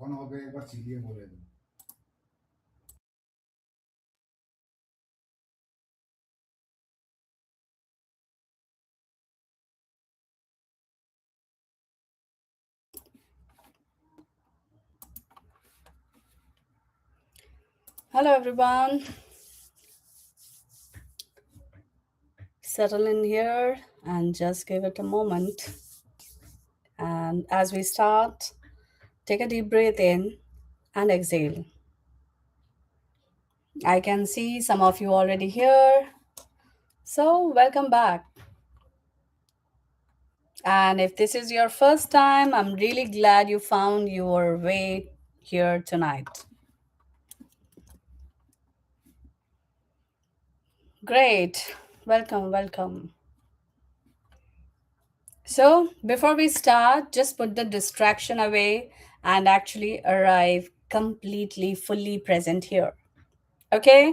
তখন হবে একবার চিলিয়ে বলে দেবো। Hello, everyone. Settle in here and just give it a moment. And as we start, take a deep breath in and exhale. I can see some of you already here. So, welcome back. And if this is your first time, I'm really glad you found your way here tonight. Great. Welcome, welcome. So, before we start, just put the distraction away and actually arrive completely, fully present here. Okay?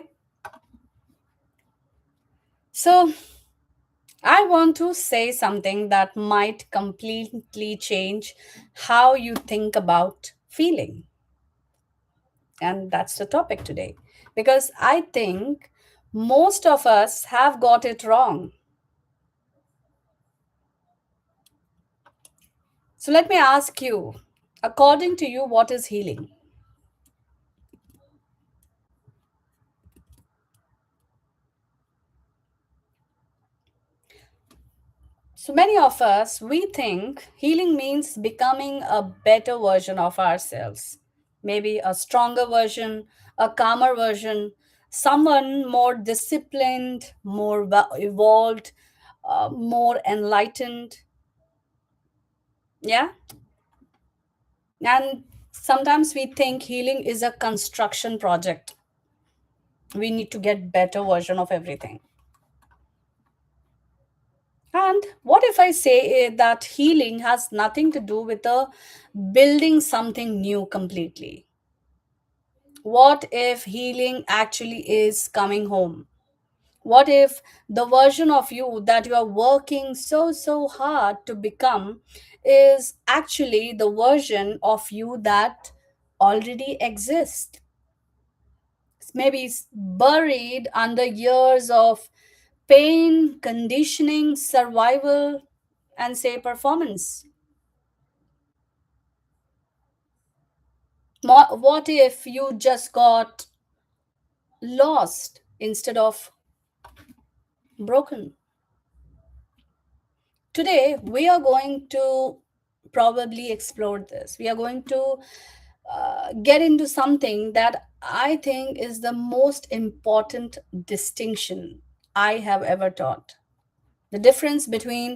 So, I want to say something that might completely change how you think about feeling. And that's the topic today. Because I think most of us have got it wrong. So, let me ask you, according to you, what is healing? So many of us, we think healing means becoming a better version of ourselves. Maybe a stronger version, a calmer version, someone more disciplined, more evolved, more enlightened. Yeah? And sometimes we think healing is a construction project. We need to get better version of everything. And what if I say that healing has nothing to do with building something new completely? What if healing actually is coming home? What if the version of you that you are working so hard to become is actually the version of you that already exists? Maybe it's buried under years of pain, conditioning, survival, and say performance. What if you just got lost instead of broken? Today, we are going to probably explore this. We are going to get into something that I think is the most important distinction I have ever taught: the difference between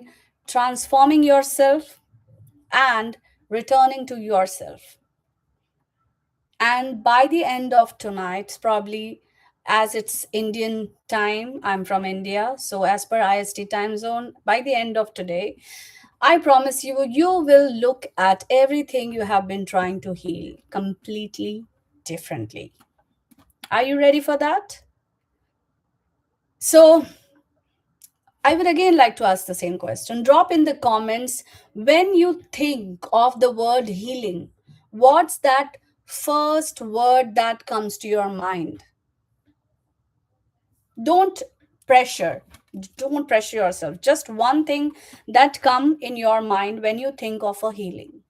transforming yourself and returning to yourself. And by the end of tonight, probably as it's Indian time, I'm from India. So, as per IST time zone, by the end of today, I promise you, you will look at everything you have been trying to heal completely differently. Are you ready for that? So, I would again like to ask the same question. Drop in the comments when you think of the word healing. What's that first word that comes to your mind? Don't pressure. Don't pressure yourself. Just one thing that come in your mind when you think of a healing.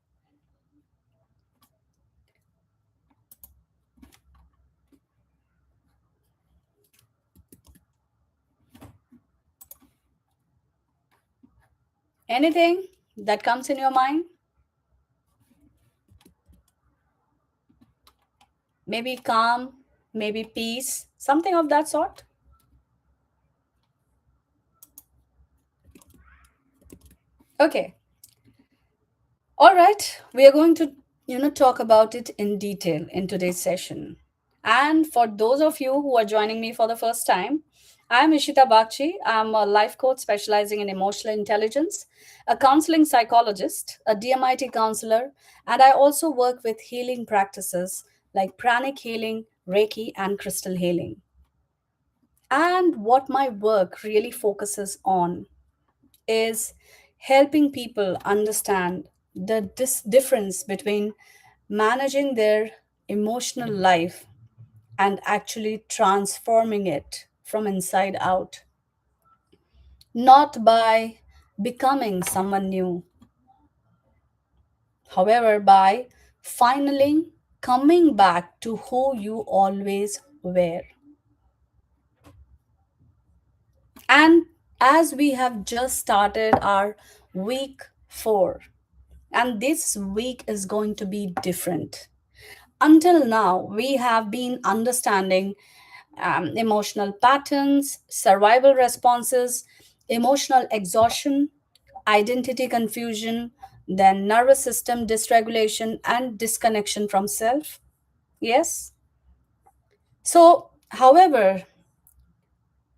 Anything that comes in your mind? Maybe calm, maybe peace, something of that sort. Okay. All right, we are going to talk about it in detail in today's session. And for those of you who are joining me for the first time, I'm Ishita Bakchi. I'm a life coach specializing in emotional intelligence, a counseling psychologist, a DMIT counselor, and I also work with healing practices like pranic healing, Reiki, and crystal healing. And what my work really focuses on is helping people understand the difference between managing their emotional life and actually transforming it from inside out, not by becoming someone new, however, by finally coming back to who you always were. And as we have just started our week 4, and this week is going to be different. Until now, we have been understanding emotional patterns, survival responses, emotional exhaustion, identity confusion, then nervous system dysregulation and disconnection from self. Yes. So, however,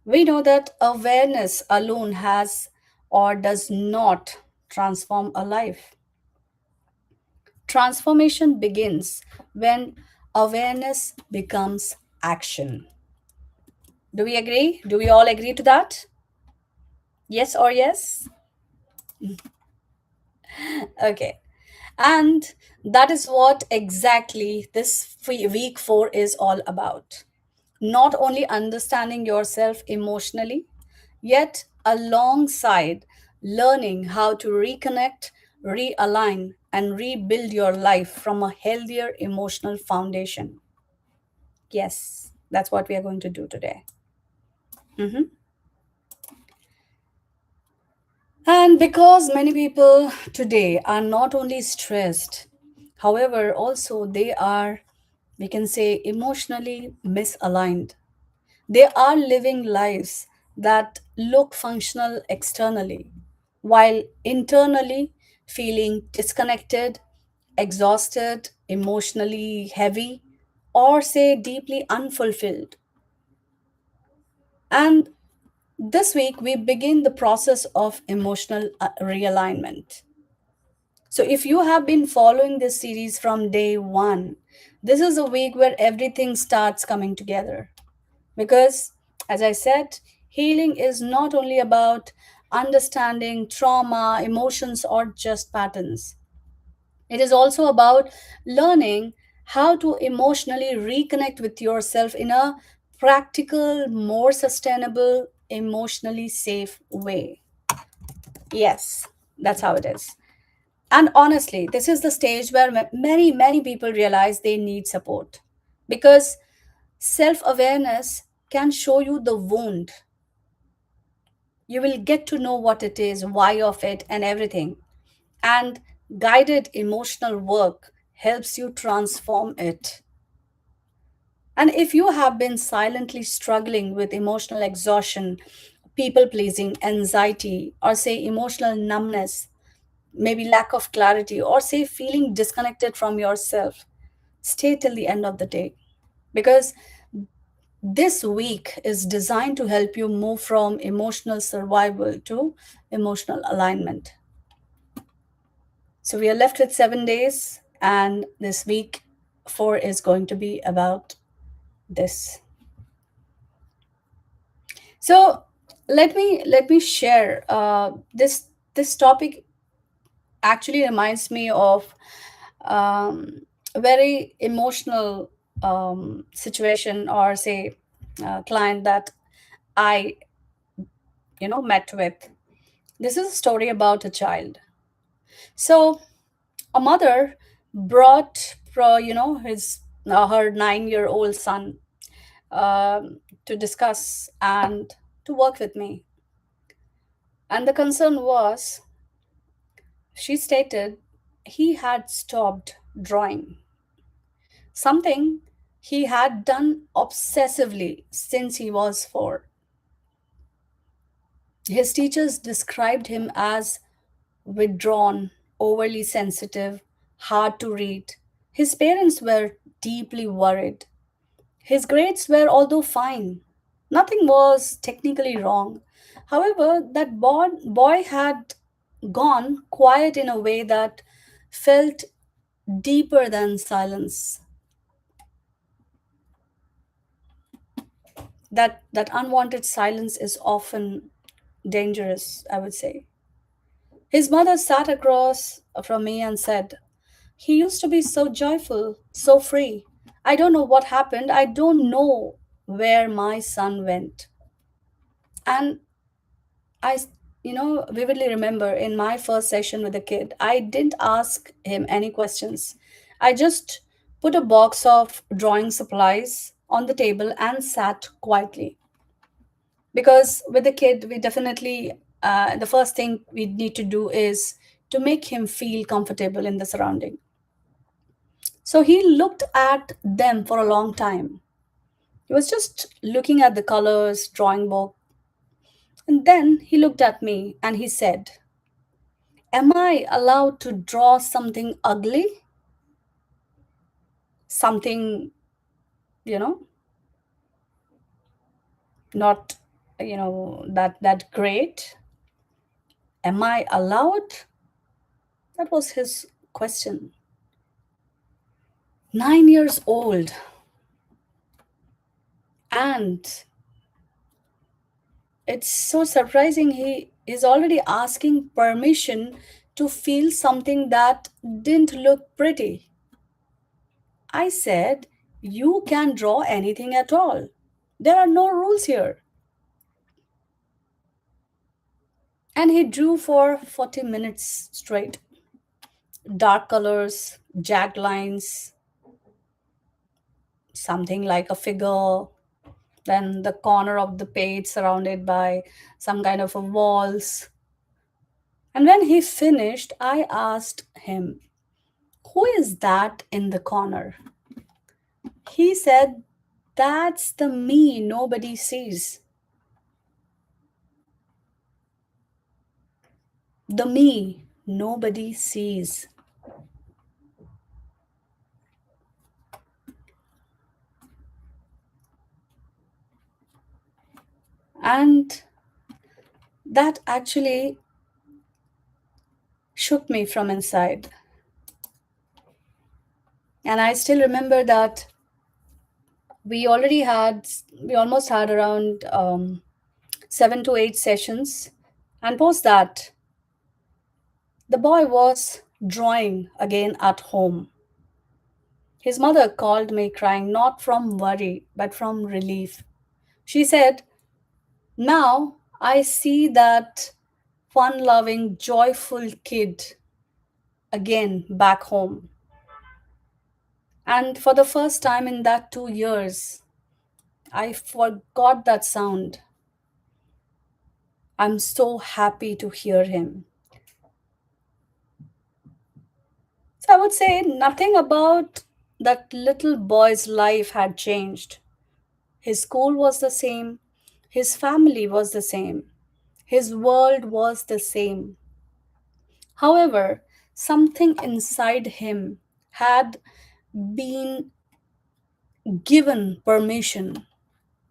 we know that awareness alone has or does not transform a life. Transformation begins when awareness becomes action. Do we agree? Do we all agree to that? Yes or yes? Okay. And that is what exactly this week 4 is all about. Not only understanding yourself emotionally, yet alongside learning how to reconnect, realign, and rebuild your life from a healthier emotional foundation. Yes, that's what we are going to do today. Mhm. And because many people today are not only stressed, however, also they are, we can say, emotionally misaligned. They are living lives that look functional externally, while internally feeling disconnected, exhausted, emotionally heavy, or say deeply unfulfilled. And this week, we begin the process of emotional realignment. So, if you have been following this series from day one, this is a week where everything starts coming together. Because, as I said, healing is not only about understanding trauma, emotions, or just patterns, it is also about learning how to emotionally reconnect with yourself in a practical, more sustainable, emotionally safe way. Yes, that's how it is. And honestly, this is the stage where many people realize they need support because self awareness can show you the wound. You will get to know what it is, why of it, and everything. And guided emotional work helps you transform it. And if you have been silently struggling with emotional exhaustion, people pleasing, anxiety, or say emotional numbness, maybe lack of clarity, or say feeling disconnected from yourself, stay till the end of the day. Because this week is designed to help you move from emotional survival to emotional alignment. So we are left with 7 days, and this week 4 is going to be about this. So let me share this topic actually reminds me of a very emotional situation or say client that I met with. This is a story about a child. So a mother brought his her 9-year-old son to discuss and to work with me, and the concern was, she stated, he had stopped drawing, something he had done obsessively since he was 4. His teachers described him as withdrawn, overly sensitive, hard to read. His parents were deeply worried. His grades were, although fine, nothing was technically wrong. However, that boy had gone quiet in a way that felt deeper than silence. That unwanted silence is often dangerous, I would say. His mother sat across from me and said, He used to be so joyful, so free. I don't know what happened. I don't know where my son went. And I, vividly remember in my first session with the kid, I didn't ask him any questions. I just put a box of drawing supplies on the table and sat quietly. Because with the kid, we definitely, the first thing we need to do is to make him feel comfortable in the surrounding. So he looked at them for a long time. He was just looking at the colors, drawing book. And then he looked at me and he said, am I allowed to draw something ugly? Something, you know, not, that great? Am I allowed? That was his question. 9 years old. And it's so surprising he is already asking permission to feel something that didn't look pretty. I said, you can draw anything at all. There are no rules here. And he drew for 40 minutes straight. Dark colors, jagged lines, something like a figure, then the corner of the page surrounded by some kind of a walls. And when he finished, I asked him, who is that in the corner? He said, that's the me nobody sees. The me nobody sees. And that actually shook me from inside. And I still remember that we almost had around 7 to 8 sessions. And post that, the boy was drawing again at home. His mother called me crying, not from worry, but from relief. She said, now I see that fun loving, joyful kid again back home. And for the first time in that 2 years, I forgot that sound. I'm so happy to hear him. So I would say nothing about that little boy's life had changed. His school was the same, his family was the same, his world was the same. However, something inside him had been given permission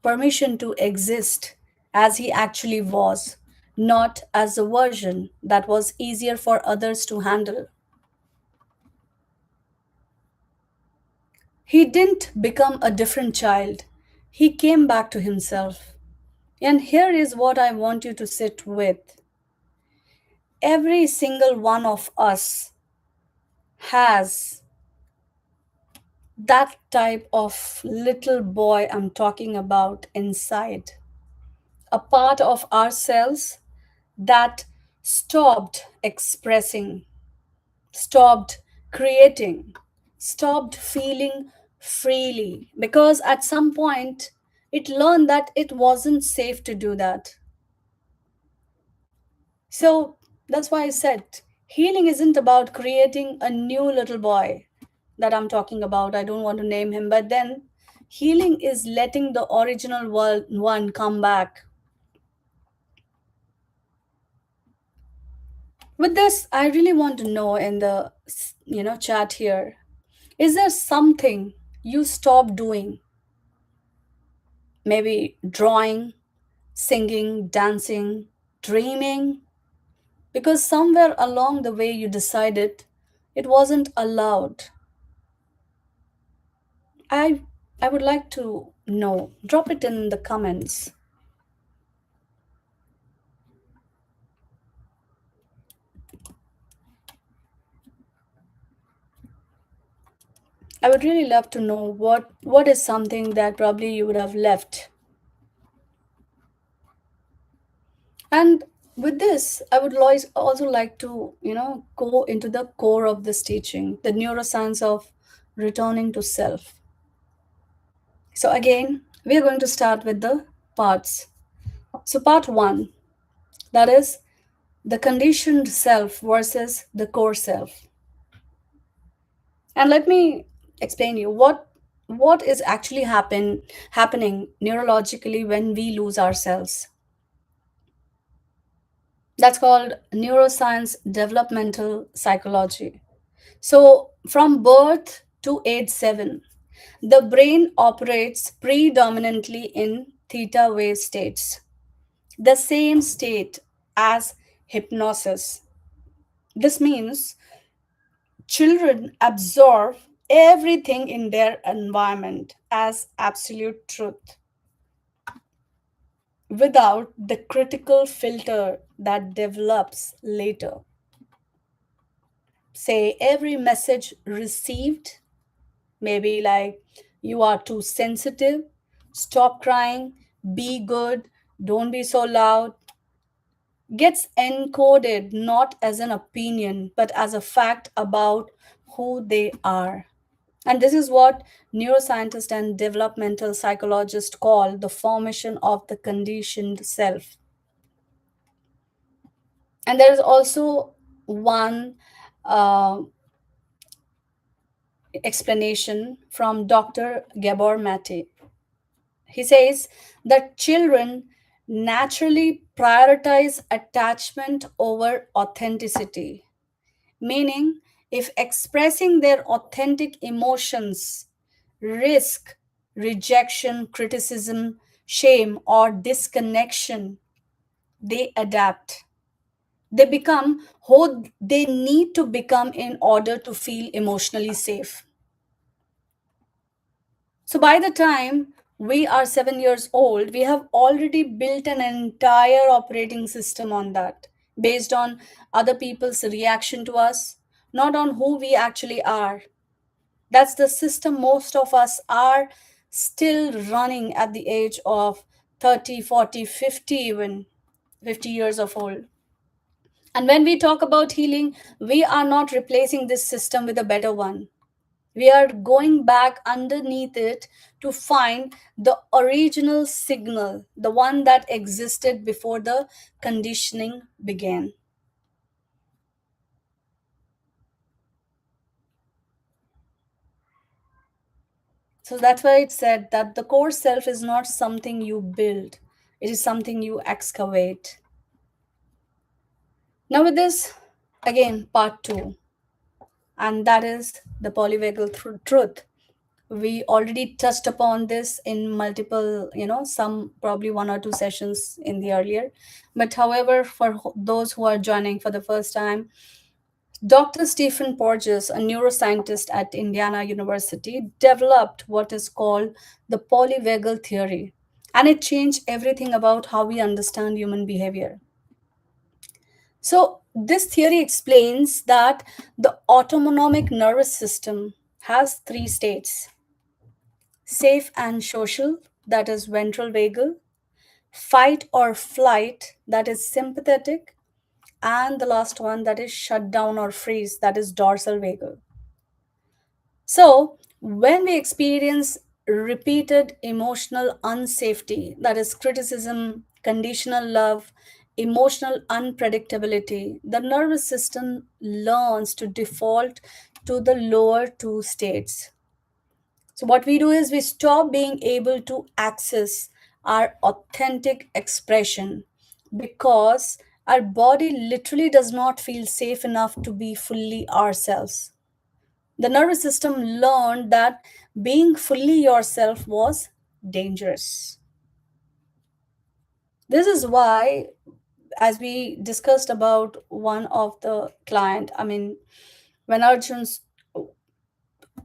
to exist as he actually was, not as a version that was easier for others to handle. He didn't become a different child, he came back to himself. And here is what I want you to sit with. Every single one of us has that type of little boy I'm talking about inside, a part of ourselves that stopped expressing, stopped creating, stopped feeling freely because at some point it learned that it wasn't safe to do that. So that's why I said healing isn't about creating a new little boy that I'm talking about. I don't want to name him, but then healing is letting the original one come back. With this, I really want to know in the chat here, is there something you stopped doing? Maybe drawing, singing, dancing, dreaming, because somewhere along the way you decided it wasn't allowed. I would like to know. Drop it in the comments. I would really love to know what is something that probably you would have left. And with this, I would also like to, go into the core of this teaching, the neuroscience of returning to self. So again, we are going to start with the parts. So part one, that is the conditioned self versus the core self. And let me explain you what is actually happening neurologically when we lose ourselves. That's called neuroscience developmental psychology. So from birth to age 7, the brain operates predominantly in theta wave states, the same state as hypnosis. This means children absorb everything in their environment as absolute truth without the critical filter that develops later. Say every message received, maybe like you are too sensitive, stop crying, be good, don't be so loud, gets encoded not as an opinion but as a fact about who they are. And this is what neuroscientists and developmental psychologists call the formation of the conditioned self. And there is also one uh, explanation from Dr. Gabor Mate. He says that children naturally prioritize attachment over authenticity, meaning, if expressing their authentic emotions risk rejection, criticism, shame, or disconnection, they adapt. They become who they need to become in order to feel emotionally safe. So by the time we are 7 years old, we have already built an entire operating system on that, based on other people's reaction to us, not on who we actually are. That's the system most of us are still running at the age of 30, 40, 50, even 50 years of old. And when we talk about healing, we are not replacing this system with a better one. We are going back underneath it to find the original signal, the one that existed before the conditioning began. So that's why it said that the core self is not something you build, it is something you excavate. Now, with this, again, part two, and that is the polyvagal truth. We already touched upon this in multiple, some probably one or two sessions in the earlier. But however, for those who are joining for the first time, Dr. Stephen Porges, a neuroscientist at Indiana University, developed what is called the polyvagal theory. And it changed everything about how we understand human behavior. So, this theory explains that the autonomic nervous system has three states: safe and social, that is ventral vagal; fight or flight, that is sympathetic; and the last one, that is shut down or freeze, that is dorsal vagal. So, when we experience repeated emotional unsafety, that is criticism, conditional love, emotional unpredictability, the nervous system learns to default to the lower two states. So, what we do is we stop being able to access our authentic expression because our body literally does not feel safe enough to be fully ourselves. The nervous system learned that being fully yourself was dangerous. This is why, as we discussed about one of the client, I mean, when Arjun's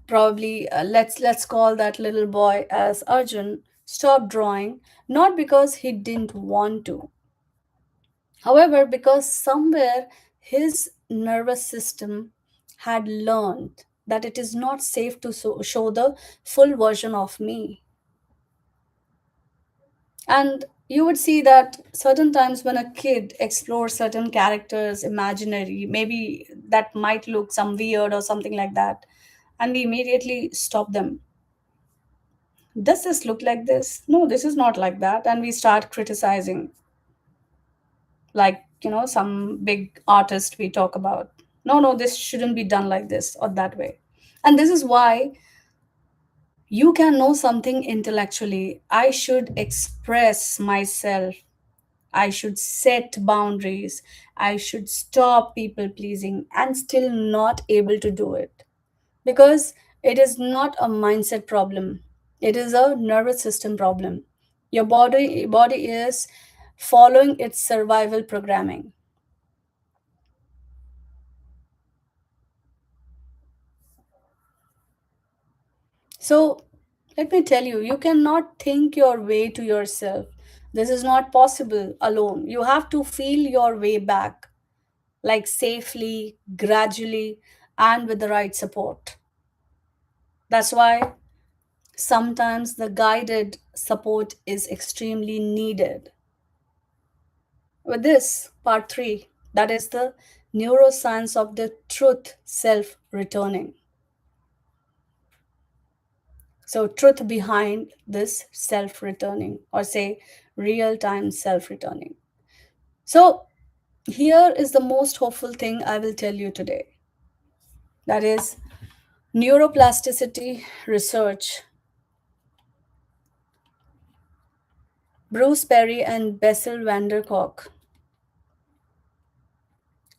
probably let's call that little boy as Arjun stopped drawing, not because he didn't want to, however, because somewhere his nervous system had learned that it is not safe to show the full version of me. And you would see that certain times when a kid explores certain characters, imaginary, maybe that might look some weird or something like that, and we immediately stop them. Does this look like this? No, this is not like that. And we start criticizing, like, some big artist we talk about. No, no, this shouldn't be done like this or that way. And this is why you can know something intellectually. I should express myself. I should set boundaries. I should stop people pleasing and still not able to do it. Because it is not a mindset problem. It is a nervous system problem. Your body is following its survival programming. So let me tell you, you cannot think your way to yourself. This is not possible alone. You have to feel your way back, like safely, gradually, and with the right support. That's why sometimes the guided support is extremely needed. With this, part three, that is the neuroscience of the truth self returning. So, truth behind this self returning, or say real time self returning. So, here is the most hopeful thing I will tell you today, that is neuroplasticity research. Bruce Perry and Bessel van der Kolk.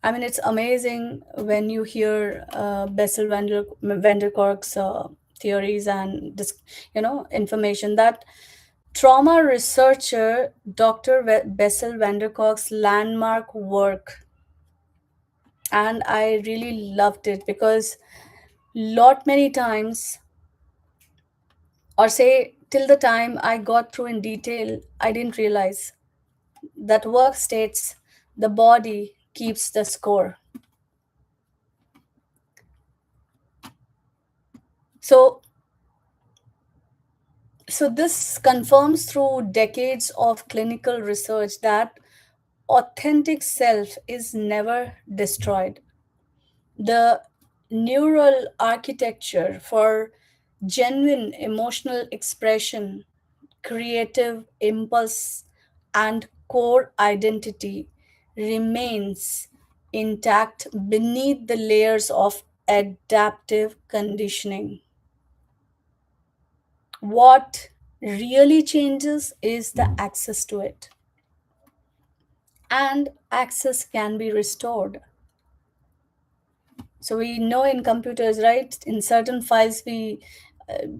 I mean, it's amazing when you hear Bessel van der Kolk's theories and this, information that trauma researcher Dr. Bessel van der Kolk's landmark work, and I really loved it because lot many times, or say till the time I got through in detail, I didn't realize that work states the body keeps the score. So So, this confirms through decades of clinical research that authentic self is never destroyed. The neural architecture for genuine emotional expression, creative impulse, and core identity remains intact beneath the layers of adaptive conditioning. What really changes is the access to it. And access can be restored. So we know in computers, right? In certain files,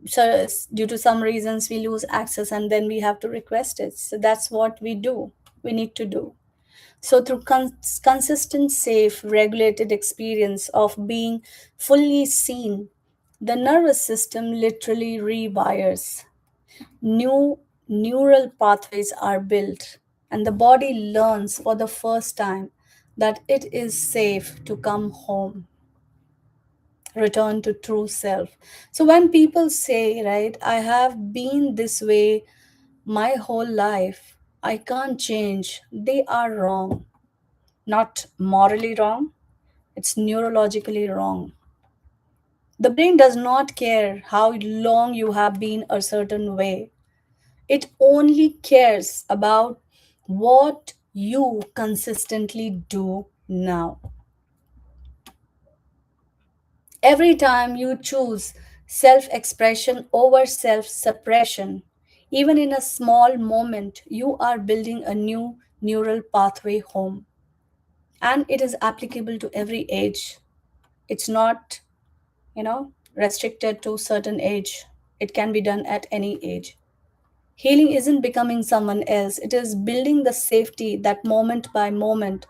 so due to some reasons, we lose access and then we have to request it. So that's what we do. We need to do. So through consistent, safe, regulated experience of being fully seen, the nervous system literally rewires. New neural pathways are built, and the body learns for the first time that it is safe to come home, return to true self. So when people say, right, I have been this way my whole life, I can't change, they are wrong. Not morally wrong, it's neurologically wrong. The brain does not care how long you have been a certain way. It only cares about what you consistently do now. Every time you choose self expression over self suppression, even in a small moment, you are building a new neural pathway home. And it is applicable to every age. It's not, restricted to certain age. It can be done at any age. Healing isn't becoming someone else, it is building the safety that moment by moment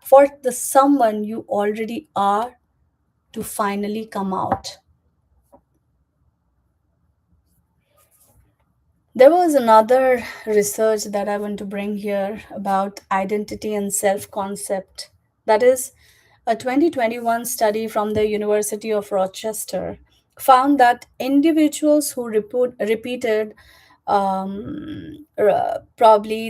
for the someone you already are to finally come out. There was another research that I want to bring here about identity and self concept. That is, A 2021 study from the University of Rochester found that individuals who repeated probably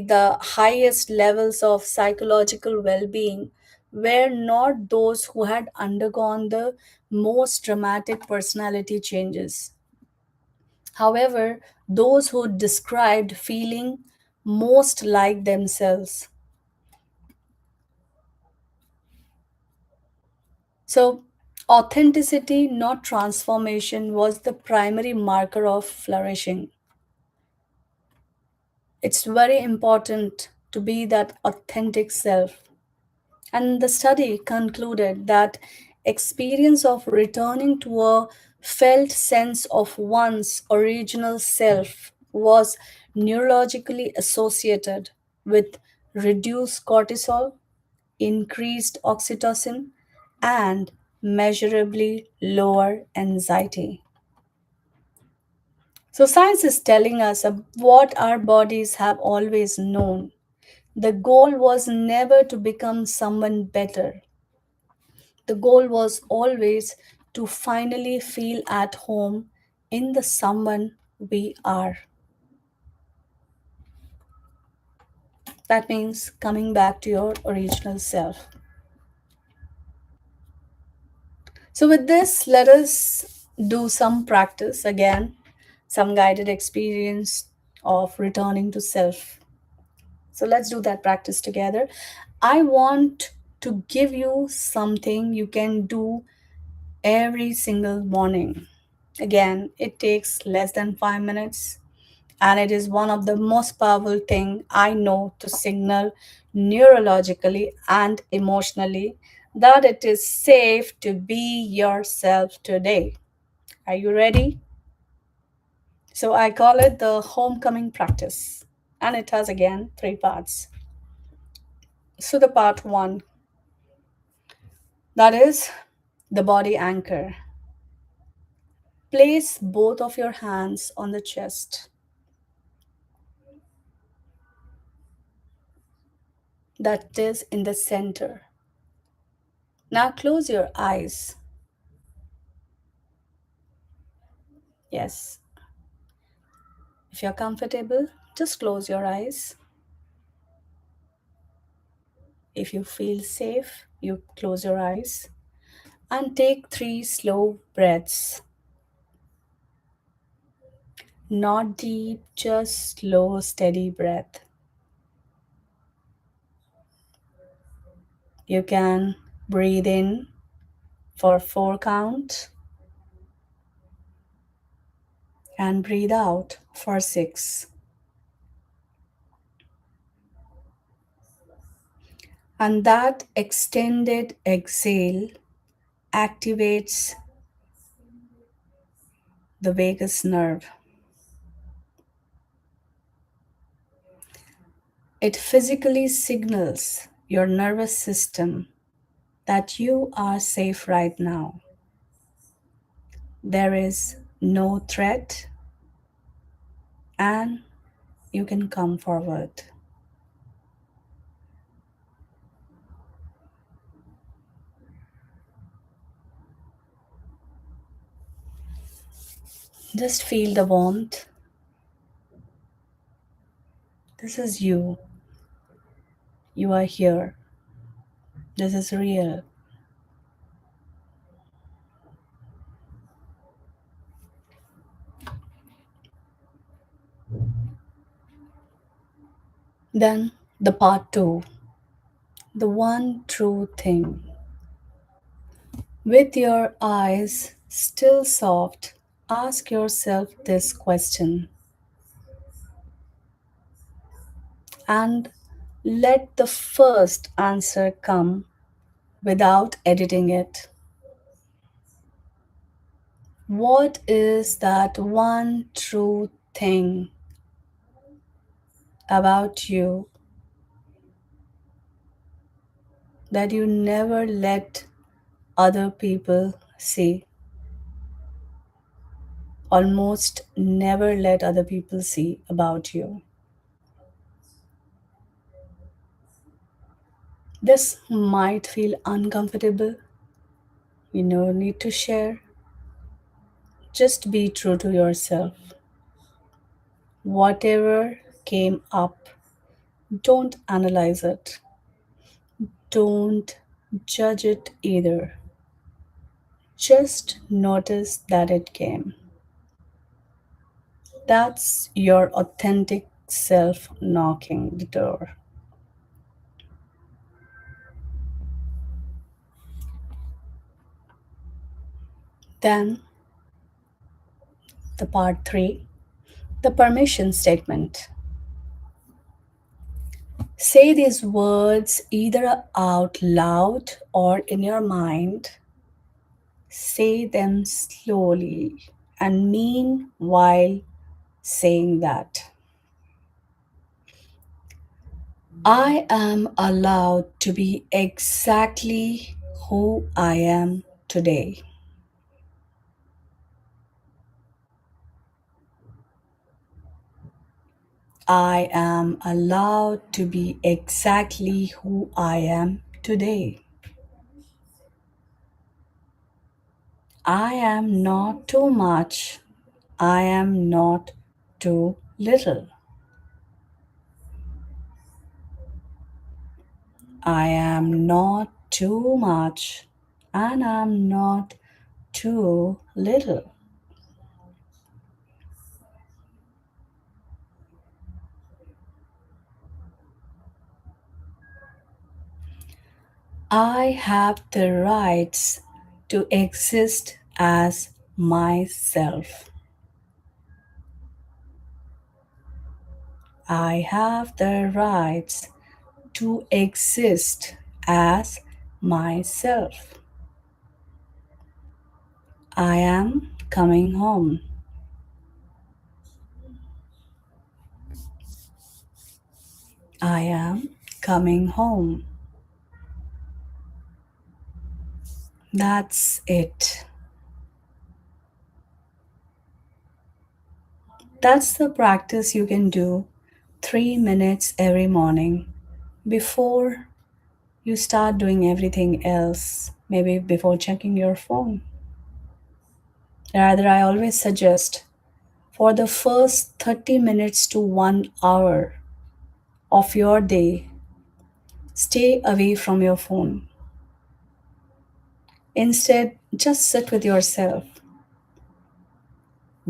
the highest levels of psychological well being were not those who had undergone the most dramatic personality changes. However, those who described feeling most like themselves. So, authenticity, not transformation, was the primary marker of flourishing. It's very important to be that authentic self. And the study concluded that experience of returning to a felt sense of one's original self was neurologically associated with reduced cortisol, increased oxytocin, and measurably lower anxiety. So, science is telling us what our bodies have always known. The goal was never to become someone better. The goal was always to finally feel at home in the someone we are. That means coming back to your original self. So, with this, let us do some practice again, some guided experience of returning to self. So, let's do that practice together. I want to give you something you can do every single morning. Again, it takes less than 5 minutes, and it is one of the most powerful thing I know to signal neurologically and emotionally that it is safe to be yourself today. Are you ready? So I call it the homecoming practice, and it has again three parts. So the part 1, that is the body anchor. Place both of your hands on the chest, that is in the center. Now close your eyes. Yes, if you're comfortable, just close your eyes. If you feel safe, you close your eyes and take three slow breaths. Not deep, just slow, steady breath. You can breathe in for 4 count and breathe out for 6. And that extended exhale activates the vagus nerve. It physically signals your nervous system that you are safe right now. There is no threat and you can come forward. Just feel the warmth. This is you. You are here. This is real. Then the part 2, the one true thing. With your eyes still soft, ask yourself this question and let the first answer come without editing it. What is that one true thing about you that you never let other people see? Almost never let other people see about you. This might feel uncomfortable. You no need to share. Just be true to yourself. Whatever came up, don't analyze it. Don't judge it either. Just notice that it came. That's your authentic self knocking the door. Then, the part three, the permission statement. Say these words either out loud or in your mind. Say them slowly and mean while saying that. I am allowed to be exactly who I am today. I am allowed to be exactly who I am today. I am not too much. I am not too little. I am not too much and I'm not too little. I have the rights to exist as myself. I have the rights to exist as myself. I am coming home. I am coming home. That's it. That's the practice you can do 3 minutes every morning before you start doing everything else, maybe before checking your phone. Rather, I always suggest for the first 30 minutes to 1 hour of your day, stay away from your phone. Instead, just sit with yourself.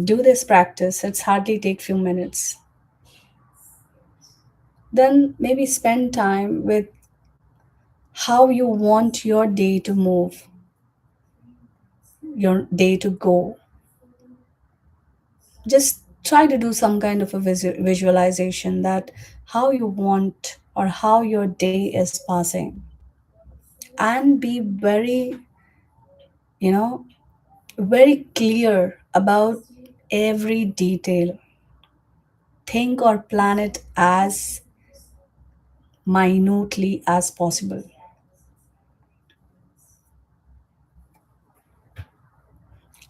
Do this practice, it's hardly take few minutes. Then maybe spend time with how you want your day to move, your day to go. Just try to do some kind of a visualization that how you want or how your day is passing, and be very, you know, very clear about every detail. Think or plan it as minutely as possible,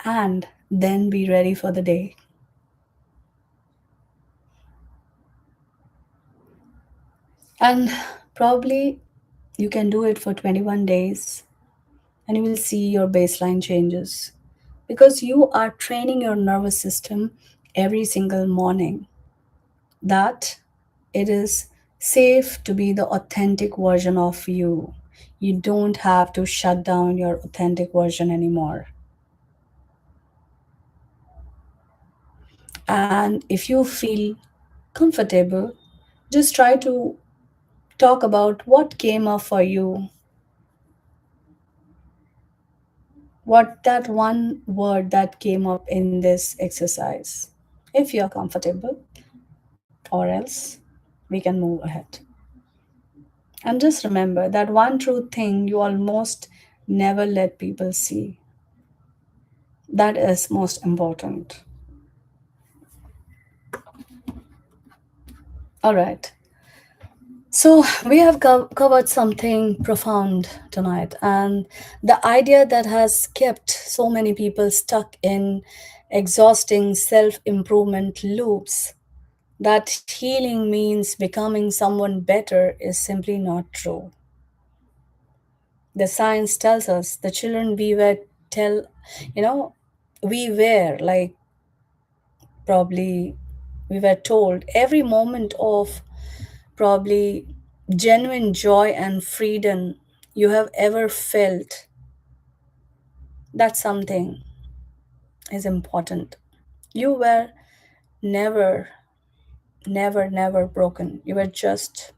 and then be ready for the day. And probably you can do it for 21 days and you will see your baseline changes because you are training your nervous system every single morning that it is safe to be the authentic version of you. You don't have to shut down your authentic version anymore. And if you feel comfortable, just try to talk about what came up for you, what that one word that came up in this exercise, if you're comfortable, or else we can move ahead. And just remember that one true thing you almost never let people see. That is most important. All right. So, we have covered something profound tonight, and the idea that has kept so many people stuck in exhausting self improvement loops, that healing means becoming someone better, is simply not true. The science tells us the children we were tell, you know, we were like probably we were told every moment of probably genuine joy and freedom you have ever felt, that something is important. You were never, never broken. You were just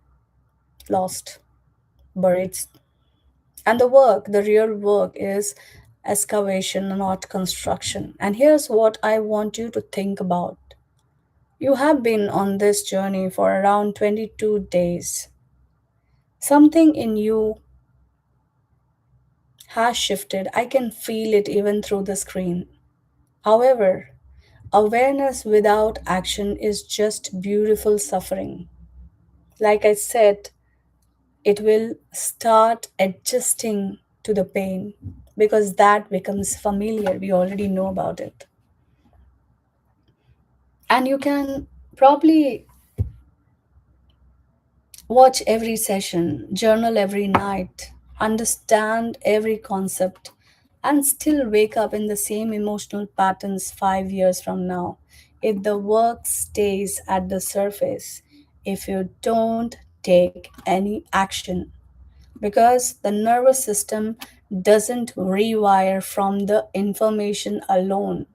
lost, buried. And the work, the real work, is excavation, not construction. And here's what I want you to think about. You have been on this journey for around 22 days. Something in you has shifted. I can feel it even through the screen. However, awareness without action is just beautiful suffering. Like I said, it will start adjusting to the pain because that becomes familiar. We already know about it. And you can probably watch every session, journal every night, understand every concept, and still wake up in the same emotional patterns 5 years from now. If the work stays at the surface, if you don't take any action, because the nervous system doesn't rewire from the information alone.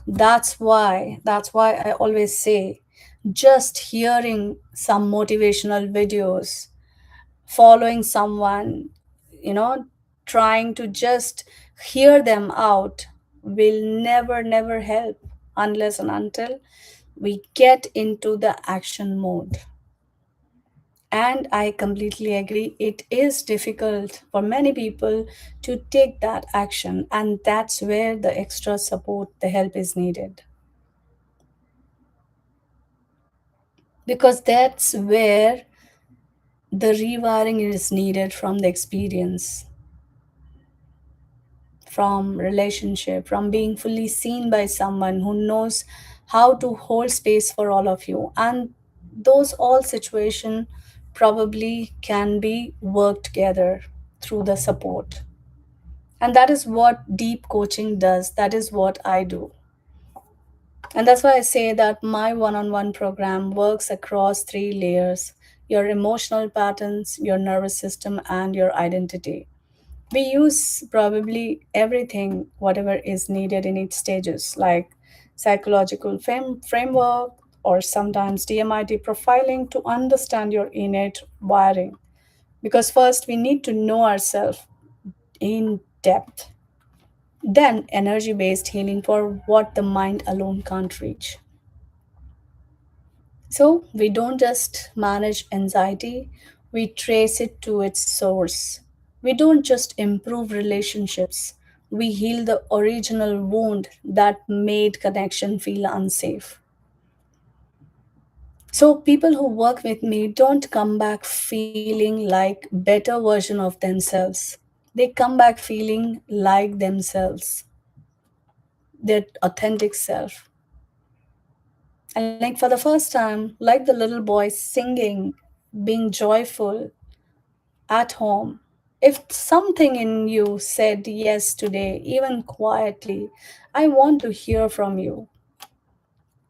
That's why I always say just hearing some motivational videos, following someone, you know, trying to just hear them out will never help unless and until we get into the action mode. And I completely agree, it is difficult for many people to take that action, and that's where the extra support, the help is needed. Because that's where the rewiring is needed from the experience, from relationship, from being fully seen by someone who knows how to hold space for all of you. And those all situation probably can be worked together through the support. And that is what deep coaching does. That is what I do. And that's why I say that my one on one program works across three layers: your emotional patterns, your nervous system, and your identity. We use probably everything, whatever is needed in each stages, like psychological framework or sometimes DMIT profiling to understand your innate wiring. Because first, we need to know ourselves in depth. Then, energy based healing for what the mind alone can't reach. So, we don't just manage anxiety, we trace it to its source. We don't just improve relationships, we heal the original wound that made connection feel unsafe. So, people who work with me don't come back feeling like better version of themselves. They come back feeling like themselves, their authentic self. And like for the first time, like the little boy singing, being joyful at home. If something in you said yes today, even quietly, I want to hear from you.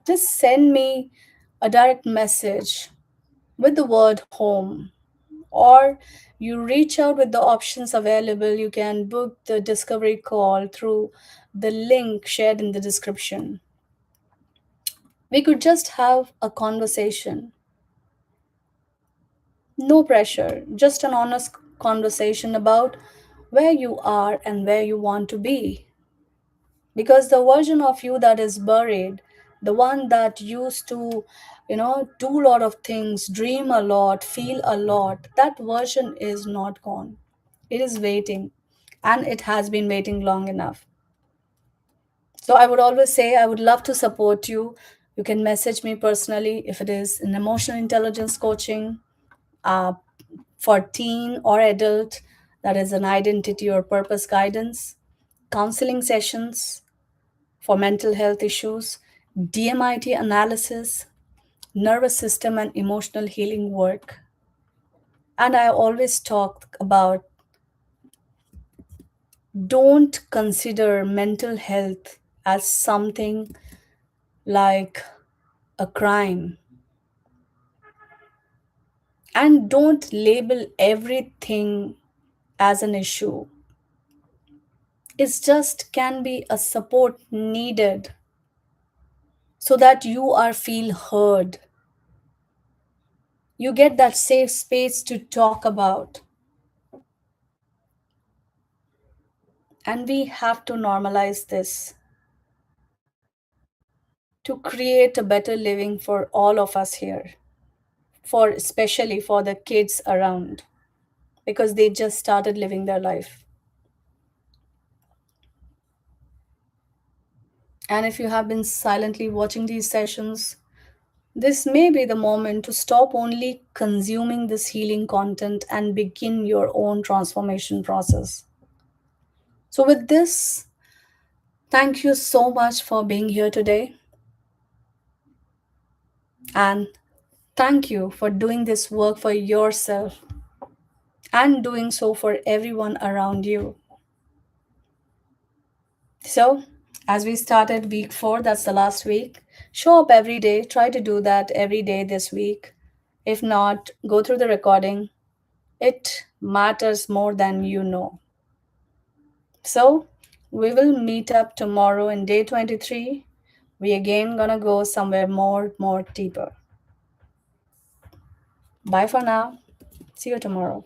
Just send me a direct message with the word home, or you reach out with the options available. You can book the discovery call through the link shared in the description. We could just have a conversation. No pressure, just an honest conversation about where you are and where you want to be. Because the version of you that is buried, the one that used to, do a lot of things, dream a lot, feel a lot, that version is not gone. It is waiting, and it has been waiting long enough. So I would always say I would love to support you. You can message me personally if it is an emotional intelligence coaching, uh, for teen or adult, that is an identity or purpose guidance, counseling sessions for mental health issues, DMIT analysis, nervous system and emotional healing work. And I always talk about don't consider mental health as something like a crime, and don't label everything as an issue. It just can be a support needed so that you are feel heard. You get that safe space to talk about. And we have to normalize this to create a better living for all of us here, for especially for the kids around, because they just started living their life. And if you have been silently watching these sessions, this may be the moment to stop only consuming this healing content and begin your own transformation process. So, with this, thank you so much for being here today. And thank you for doing this work for yourself and doing so for everyone around you. So, as we started week 4, that's the last week, show up every day. Try to do that every day this week. If not, go through the recording. It matters more than you know. So, we will meet up tomorrow in day 23. We again gonna go somewhere more deeper. Bye for now. See you tomorrow.